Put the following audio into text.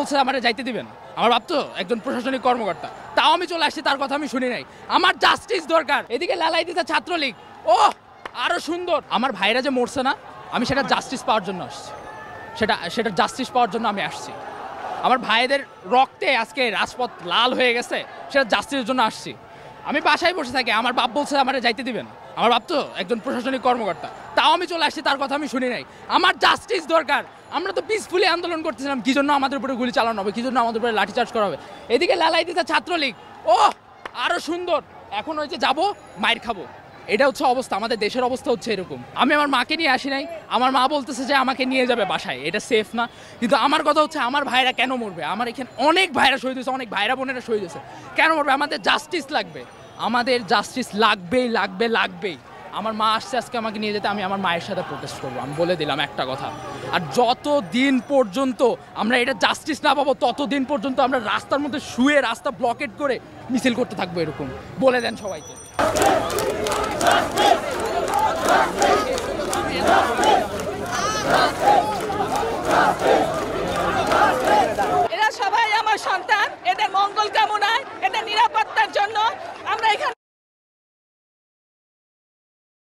বলছে আমারে যাইতে দিবেন। আমার বাপ তো একজন প্রশাসনিক কর্মকর্তা, তাও আমি চলে আসছি, তার কথা আমি শুনি নাই। আমার জাস্টিস দরকার। এদিকে লালাই দিতে ছাত্রলীগ, ও আরো সুন্দর। আমার ভাইরা যে মরছে না, আমি সেটা জাস্টিস পাওয়ার জন্য আসছি। সেটা জাস্টিস পাওয়ার জন্য আমি আসছি। আমার ভাইদের রক্তে আজকে রাজপথ লাল হয়ে গেছে, সেটা জাস্টিসের জন্য আসছি। আমি বাসায় বসে থাকি, আমার বাপ বলছে আমারে যাইতে দিবেন। আমার বাপ তো একজন প্রশাসনিক কর্মকর্তা, তাও আমি চলে আসছি, তার কথা আমি শুনি নাই। আমার জাস্টিস দরকার। আমরা তো পিসফুলি আন্দোলন করতেছিলাম, কি জন্য আমাদের উপরে গুলি চালানো হবে, কি জন্য আমাদের উপরে লাঠিচার্জ করা হবে। এদিকে লালাই দিতে ছাত্রলীগ, ও আরো সুন্দর। এখন ওই যে যাবো, মাইর খাবো। এটা হচ্ছে অবস্থা, আমাদের দেশের অবস্থা হচ্ছে এরকম। আমি আমার মাকে নিয়ে আসি নাই, আমার মা বলতেছে যে আমাকে নিয়ে যাবে বাসায়, এটা সেফ না। কিন্তু আমার কথা হচ্ছে আমার ভাইরা কেন মরবে? আমার এখানে অনেক ভাইরা শহীদ হয়েছে, অনেক ভাইরা বোনেরা শহীদ হয়েছে, কেন মরবে? আমাদের জাস্টিস লাগবে, আমাদের জাস্টিস লাগবেই লাগবে লাগবেই। আমার মা আসছে আজকে আমাকে নিয়ে যেতে, আমি আমার মায়ের সাথে প্রোটেস্ট করবো। আমি বলে দিলাম একটা কথা, আর যতদিন পর্যন্ত আমরা এটা জাস্টিস না পাবো, ততদিন পর্যন্ত আমরা রাস্তার মধ্যে শুয়ে রাস্তা ব্লকেট করে মিছিল করতে থাকবো। এরকম বলে দেন সবাইকে। এরা সবাই আমার সন্তান, এদের মঙ্গল কামনায়, এদের নিরাপত্তার জন্য আমরা এখানে